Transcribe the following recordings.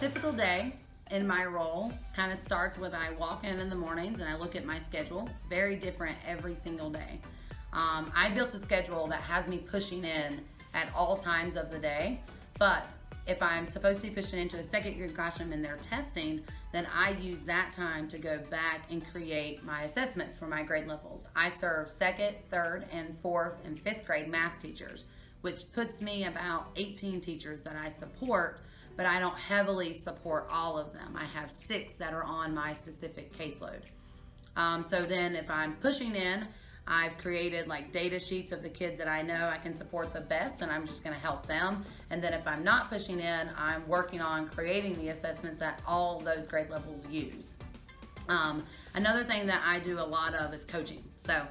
typical day in my role kind of starts with I walk in the mornings and I look at my schedule. It's very different every single day. I built a schedule that has me pushing in at all times of the day, but if I'm supposed to be pushing into a second grade classroom and they're testing, then I use that time to go back and create my assessments for my grade levels. I serve second, third, and fourth and fifth grade math teachers, which puts me about 18 teachers that I support, but I don't heavily support all of them. I have 6 that are on my specific caseload. So then if I'm pushing in, I've created like data sheets of the kids that I know I can support the best, and I'm just going to help them. And then if I'm not pushing in, I'm working on creating the assessments that all those grade levels use. Another thing that I do a lot of is coaching. So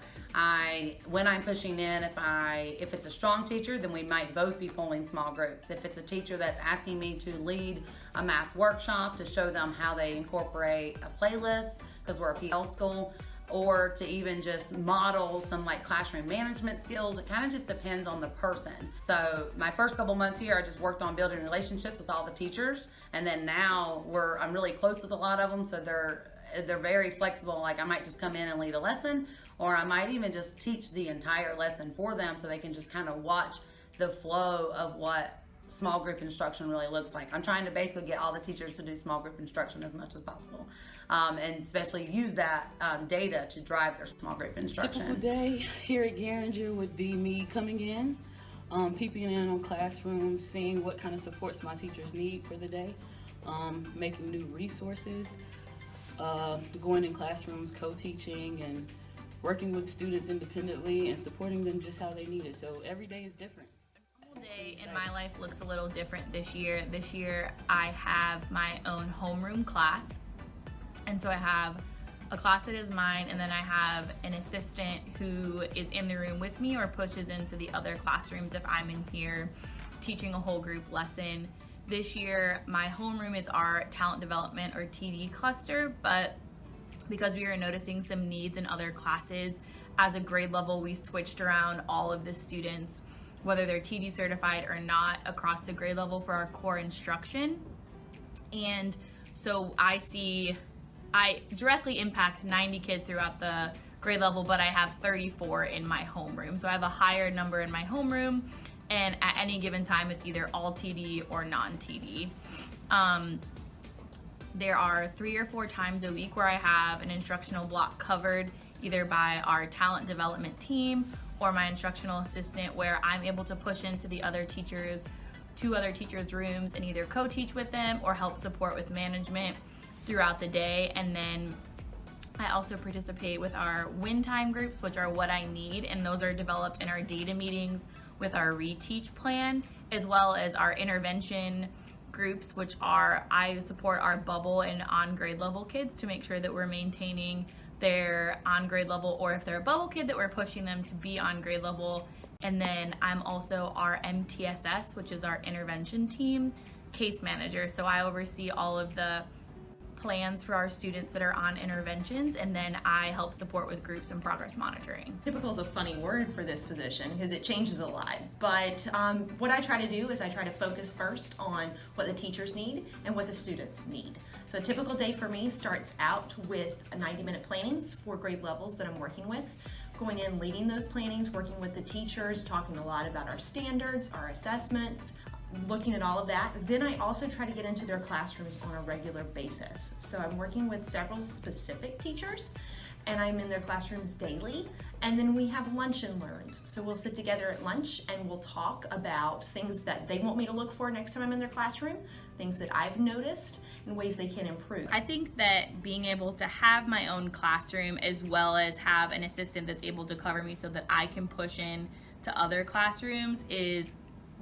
when I'm pushing in, if it's a strong teacher, then we might both be pulling small groups. If it's a teacher that's asking me to lead a math workshop to show them how they incorporate a playlist, because we're a PL school, or to even just model some like classroom management skills. It kind of just depends on the person. So my first couple months here, I just worked on building relationships with all the teachers, and then now I'm really close with a lot of them, so they're very flexible. Like I might just come in and lead a lesson, or I might even just teach the entire lesson for them so they can just kind of watch the flow of what small group instruction really looks like. I'm trying to basically get all the teachers to do small group instruction as much as possible, and especially use that data to drive their small group instruction. Typical day here at Garinger would be me coming in, peeping in on classrooms, seeing what kind of supports my teachers need for the day, making new resources, going in classrooms, co-teaching, and working with students independently and supporting them just how they need it. So every day is different. Day in my life looks a little different this year. This year I have my own homeroom class, and so I have a class that is mine, and then I have an assistant who is in the room with me or pushes into the other classrooms if I'm in here teaching a whole group lesson. This year my homeroom is our talent development or TD cluster, but because we are noticing some needs in other classes as a grade level, we switched around all of the students, whether they're TD certified or not, across the grade level for our core instruction. And so I directly impact 90 kids throughout the grade level, but I have 34 in my homeroom. So I have a higher number in my homeroom, and at any given time it's either all TD or non-TD. There are 3 or 4 times a week where I have an instructional block covered either by our talent development team or my instructional assistant, where I'm able to push into the other teachers, 2 other teachers' rooms, and either co-teach with them or help support with management throughout the day. And then I also participate with our win time groups, which are what I need, and those are developed in our data meetings with our reteach plan, as well as our intervention groups, which I support our bubble and on grade level kids to make sure that we're maintaining their on grade level, or if they're a bubble kid, that we're pushing them to be on grade level. And then I'm also our MTSS, which is our intervention team, case manager. So I oversee all of the plans for our students that are on interventions, and then I help support with groups and progress monitoring. Typical is a funny word for this position because it changes a lot, but what I try to do is I try to focus first on what the teachers need and what the students need. So a typical day for me starts out with 90-minute plannings for grade levels that I'm working with. Going in, leading those plannings, working with the teachers, talking a lot about our standards, our assessments, looking at all of that. Then I also try to get into their classrooms on a regular basis. So I'm working with several specific teachers, and I'm in their classrooms daily. And then we have lunch and learns. So we'll sit together at lunch and we'll talk about things that they want me to look for next time I'm in their classroom, things that I've noticed, and ways they can improve. I think that being able to have my own classroom as well as have an assistant that's able to cover me so that I can push in to other classrooms is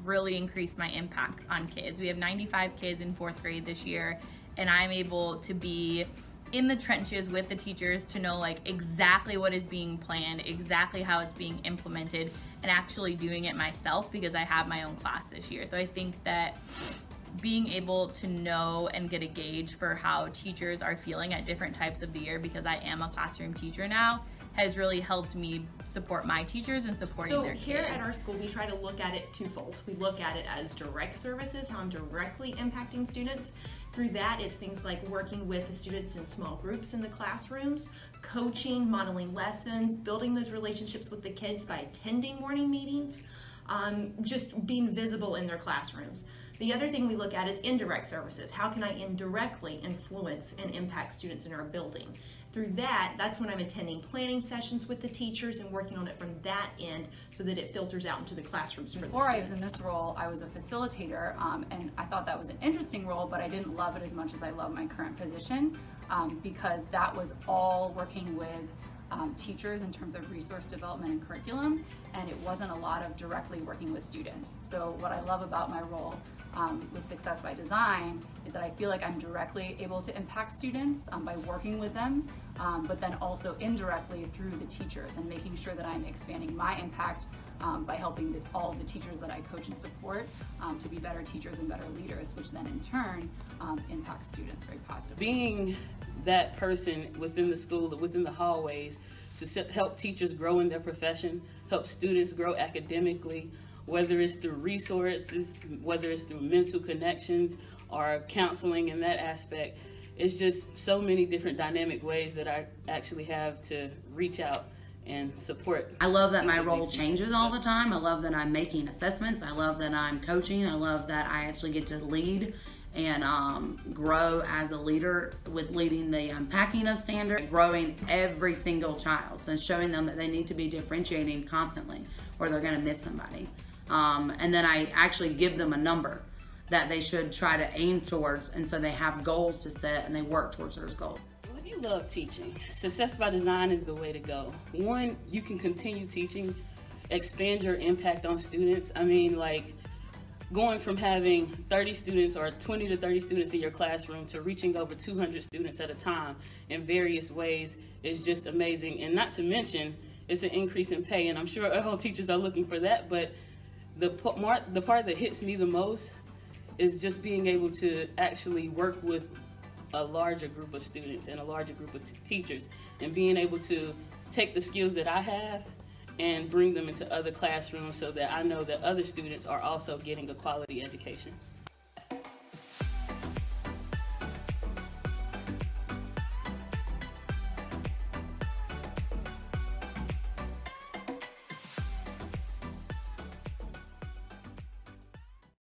really increased my impact on kids. We have 95 kids in 4th grade this year, and I'm able to be in the trenches with the teachers to know like exactly what is being planned, exactly how it's being implemented, and actually doing it myself because I have my own class this year. So I think that being able to know and get a gauge for how teachers are feeling at different types of the year, because I am a classroom teacher now, has really helped me support my teachers and supporting their kids. So here at our school, we try to look at it twofold. We look at it as direct services, how I'm directly impacting students. Through that, it's things like working with the students in small groups in the classrooms, coaching, modeling lessons, building those relationships with the kids by attending morning meetings, just being visible in their classrooms. The other thing we look at is indirect services. How can I indirectly influence and impact students in our building? Through that, that's when I'm attending planning sessions with the teachers and working on it from that end so that it filters out into the classrooms for the Before I was students. in this role, I was a facilitator, and I thought that was an interesting role, but I didn't love it as much as I love my current position, because that was all working with teachers in terms of resource development and curriculum, and it wasn't a lot of directly working with students. So what I love about my role with Success by Design is that I feel like I'm directly able to impact students by working with them, but then also indirectly through the teachers and making sure that I'm expanding my impact by helping all of the teachers that I coach and support to be better teachers and better leaders, which then in turn impacts students very positively. Being that person within the school, within the hallways, to help teachers grow in their profession, help students grow academically, whether it's through resources, whether it's through mental connections or counseling in that aspect. It's just so many different dynamic ways that I actually have to reach out and support. I love that my role changes all the time. I love that I'm making assessments. I love that I'm coaching. I love that I actually get to lead and grow as a leader with leading the unpacking of standards, growing every single child and showing them that they need to be differentiating constantly or they're going to miss somebody. And then I actually give them a number that they should try to aim towards, and so they have goals to set and they work towards those goals. Well, if you love teaching, Success by Design is the way to go. One, you can continue teaching, expand your impact on students. I mean, like, going from having 30 students or 20 to 30 students in your classroom to reaching over 200 students at a time in various ways is just amazing. And not to mention, it's an increase in pay, and I'm sure all teachers are looking for that, but the part that hits me the most is just being able to actually work with a larger group of students and a larger group of teachers, and being able to take the skills that I have and bring them into other classrooms so that I know that other students are also getting a quality education.